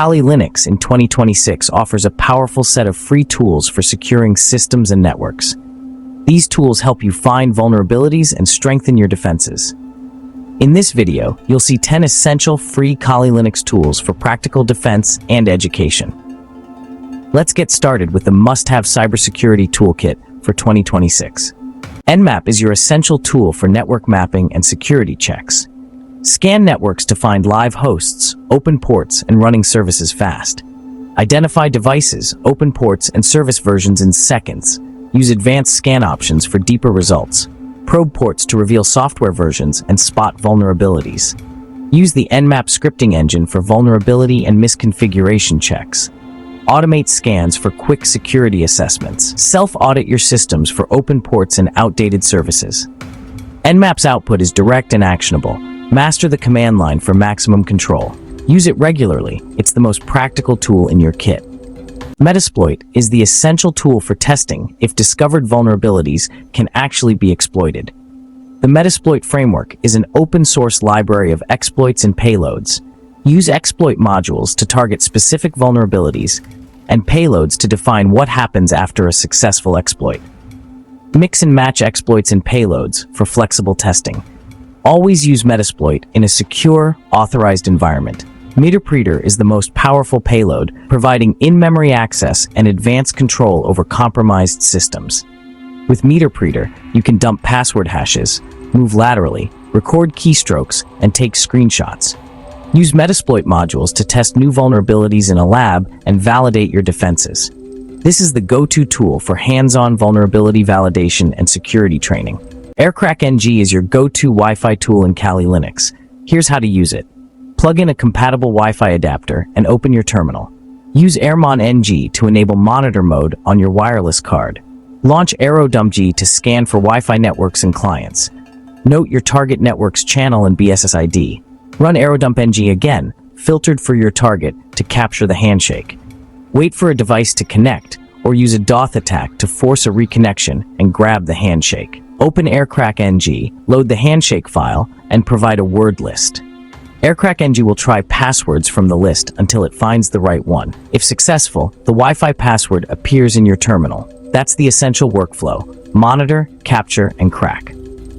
Kali Linux in 2026 offers a powerful set of free tools for securing systems and networks. These tools help you find vulnerabilities and strengthen your defenses. In this video, you'll see 10 essential free Kali Linux tools for practical defense and education. Let's get started with the must-have cybersecurity toolkit for 2026. Nmap is your essential tool for network mapping and security checks. Scan networks to find live hosts, open ports, and running services fast. Identify devices, open ports, and service versions in seconds. Use advanced scan options for deeper results. Probe ports to reveal software versions and spot vulnerabilities. Use the Nmap scripting engine for vulnerability and misconfiguration checks. Automate scans for quick security assessments. Self-audit your systems for open ports and outdated services. Nmap's output is direct and actionable. Master the command line for maximum control. Use it regularly. It's the most practical tool in your kit. Metasploit is the essential tool for testing if discovered vulnerabilities can actually be exploited. The Metasploit framework is an open-source library of exploits and payloads. Use exploit modules to target specific vulnerabilities and payloads to define what happens after a successful exploit. Mix and match exploits and payloads for flexible testing. Always use Metasploit in a secure, authorized environment. Meterpreter is the most powerful payload, providing in-memory access and advanced control over compromised systems. With Meterpreter, you can dump password hashes, move laterally, record keystrokes, and take screenshots. Use Metasploit modules to test new vulnerabilities in a lab and validate your defenses. This is the go-to tool for hands-on vulnerability validation and security training. recon-ng is your go-to Wi-Fi tool in Kali Linux. Here's how to use it. Plug in a compatible Wi-Fi adapter and open your terminal. Use recon-ng to enable monitor mode on your wireless card. Launch recon-ng to scan for Wi-Fi networks and clients. Note your target network's channel and BSSID. Run recon-ng again, filtered for your target, to capture the handshake. Wait for a device to connect, or use a DoS attack to force a reconnection and grab the handshake. Open recon-ng, load the handshake file, and provide a word list. recon-ng will try passwords from the list until it finds the right one. If successful, the Wi-Fi password appears in your terminal. That's the essential workflow: monitor, capture, and crack.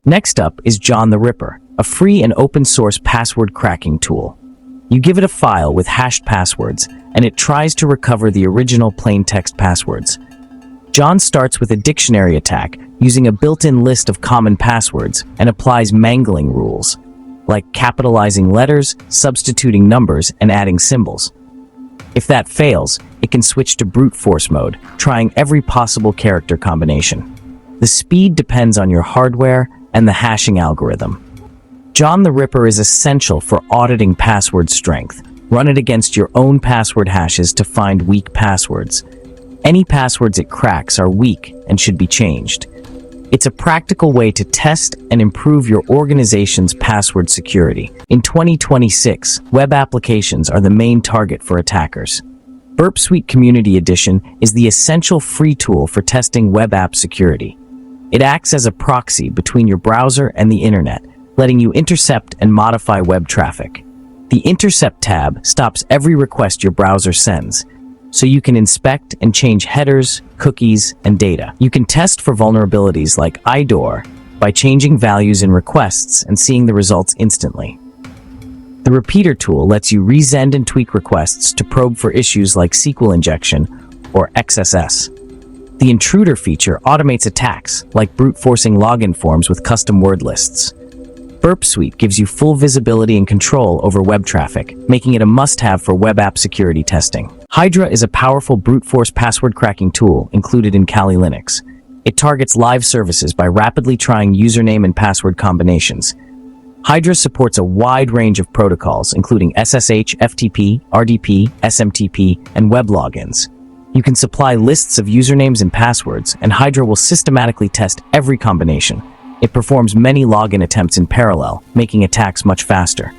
Next up is John the Ripper, a free and open-source password cracking tool. You give it a file with hashed passwords, and it tries to recover the original plain text passwords. John starts with a dictionary attack using a built-in list of common passwords and applies mangling rules, like capitalizing letters, substituting numbers, and adding symbols. If that fails, it can switch to brute force mode, trying every possible character combination. The speed depends on your hardware and the hashing algorithm. John the Ripper is essential for auditing password strength. Run it against your own password hashes to find weak passwords. Any passwords it cracks are weak and should be changed. It's a practical way to test and improve your organization's password security. In 2026, web applications are the main target for attackers. Burp Suite Community Edition is the essential free tool for testing web app security. It acts as a proxy between your browser and the internet, letting you intercept and modify web traffic. The Intercept tab stops every request your browser sends, so you can inspect and change headers, cookies, and data. You can test for vulnerabilities like IDOR by changing values in requests and seeing the results instantly. The Repeater tool lets you resend and tweak requests to probe for issues like SQL injection or XSS. The Intruder feature automates attacks like brute forcing login forms with custom word lists. Burp Suite gives you full visibility and control over web traffic, making it a must-have for web app security testing. Hydra is a powerful brute force password cracking tool included in Kali Linux. It targets live services by rapidly trying username and password combinations. Hydra supports a wide range of protocols, including SSH, FTP, RDP, SMTP, and web logins. You can supply lists of usernames and passwords, and Hydra will systematically test every combination. It performs many login attempts in parallel, making attacks much faster.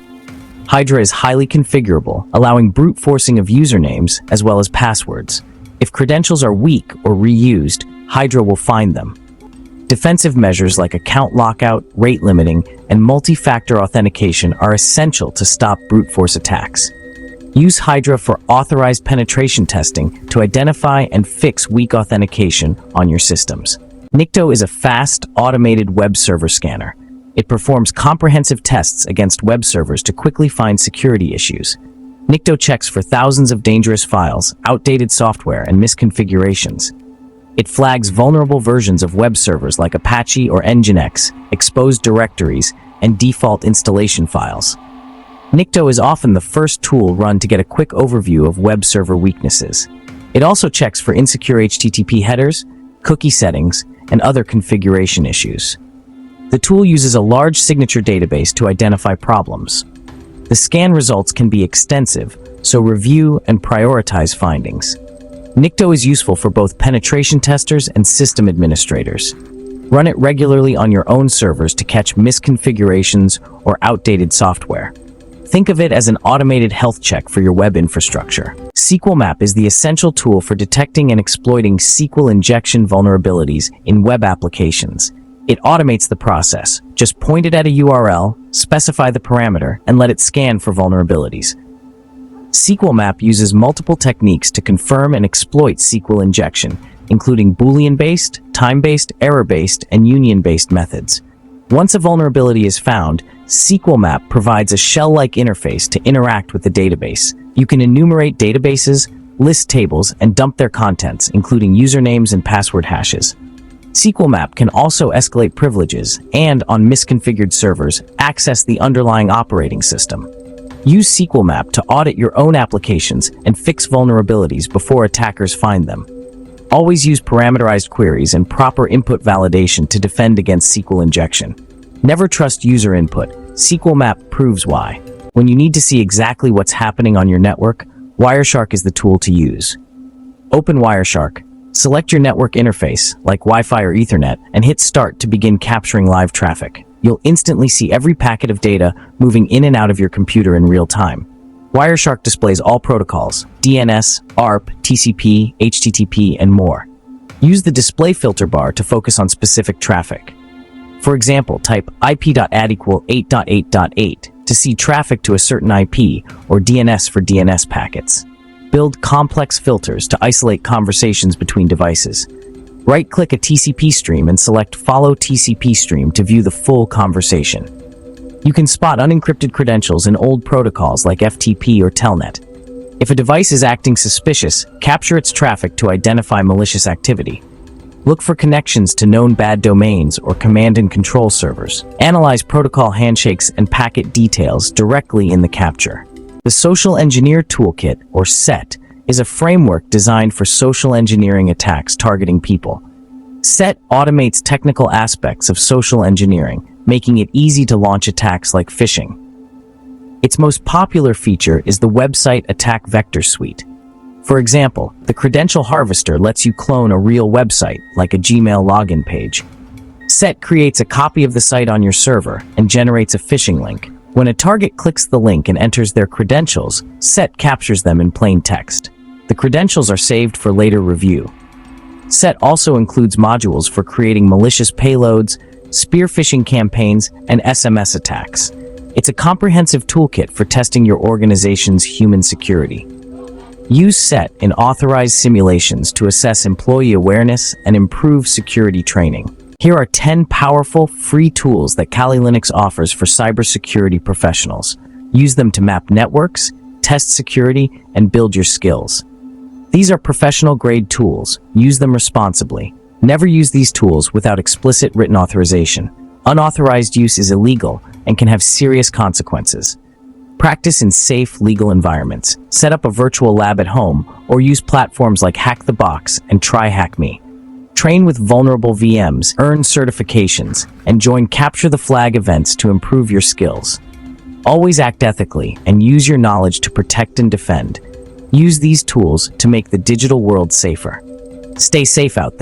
Hydra is highly configurable, allowing brute forcing of usernames as well as passwords. If credentials are weak or reused, Hydra will find them. Defensive measures like account lockout, rate limiting, and multi-factor authentication are essential to stop brute force attacks. Use Hydra for authorized penetration testing to identify and fix weak authentication on your systems. Nikto is a fast, automated web server scanner. It performs comprehensive tests against web servers to quickly find security issues. Nikto checks for thousands of dangerous files, outdated software, and misconfigurations. It flags vulnerable versions of web servers like Apache or Nginx, exposed directories, and default installation files. Nikto is often the first tool run to get a quick overview of web server weaknesses. It also checks for insecure HTTP headers, cookie settings, and other configuration issues. The tool uses a large signature database to identify problems. The scan results can be extensive, so review and prioritize findings. Nikto is useful for both penetration testers and system administrators. Run it regularly on your own servers to catch misconfigurations or outdated software. Think of it as an automated health check for your web infrastructure. Nmap is the essential tool for detecting and exploiting SQL injection vulnerabilities in web applications. It automates the process. Just point it at a URL, specify the parameter, and let it scan for vulnerabilities. Nmap uses multiple techniques to confirm and exploit SQL injection, including Boolean-based, time-based, error-based, and union-based methods. Once a vulnerability is found, Nmap provides a shell-like interface to interact with the database. You can enumerate databases, list tables, and dump their contents, including usernames and password hashes. Nmap can also escalate privileges and, on misconfigured servers, access the underlying operating system. Use Nmap to audit your own applications and fix vulnerabilities before attackers find them. Always use parameterized queries and proper input validation to defend against SQL injection. Never trust user input. Nmap proves why. When you need to see exactly what's happening on your network, Wireshark is the tool to use. Open Wireshark. Select your network interface, like Wi-Fi or Ethernet, and hit Start to begin capturing live traffic. You'll instantly see every packet of data moving in and out of your computer in real time. Wireshark displays all protocols: DNS, ARP, TCP, HTTP, and more. Use the display filter bar to focus on specific traffic. For example, type ip.add=8.8.8 to see traffic to a certain IP, or DNS for DNS packets. Build complex filters to isolate conversations between devices. Right-click a TCP stream and select Follow TCP Stream to view the full conversation. You can spot unencrypted credentials in old protocols like FTP or Telnet. If a device is acting suspicious, capture its traffic to identify malicious activity. Look for connections to known bad domains or command and control servers. Analyze protocol handshakes and packet details directly in the capture. The Social Engineer Toolkit, or SET, is a framework designed for social engineering attacks targeting people. SET automates technical aspects of social engineering, making it easy to launch attacks like phishing. Its most popular feature is the Website Attack Vector Suite. For example, the Credential Harvester lets you clone a real website, like a Gmail login page. SET creates a copy of the site on your server and generates a phishing link. When a target clicks the link and enters their credentials, SET captures them in plain text. The credentials are saved for later review. SET also includes modules for creating malicious payloads, spear phishing campaigns, and SMS attacks. It's a comprehensive toolkit for testing your organization's human security. Use SET in authorized simulations to assess employee awareness and improve security training. Here are 10 powerful, free tools that Kali Linux offers for cybersecurity professionals. Use them to map networks, test security, and build your skills. These are professional-grade tools. Use them responsibly. Never use these tools without explicit written authorization. Unauthorized use is illegal and can have serious consequences. Practice in safe, legal environments. Set up a virtual lab at home or use platforms like Hack the Box and Try Hack Me. Train with vulnerable VMs, earn certifications, and join Capture the Flag events to improve your skills. Always act ethically and use your knowledge to protect and defend. Use these tools to make the digital world safer. Stay safe out there.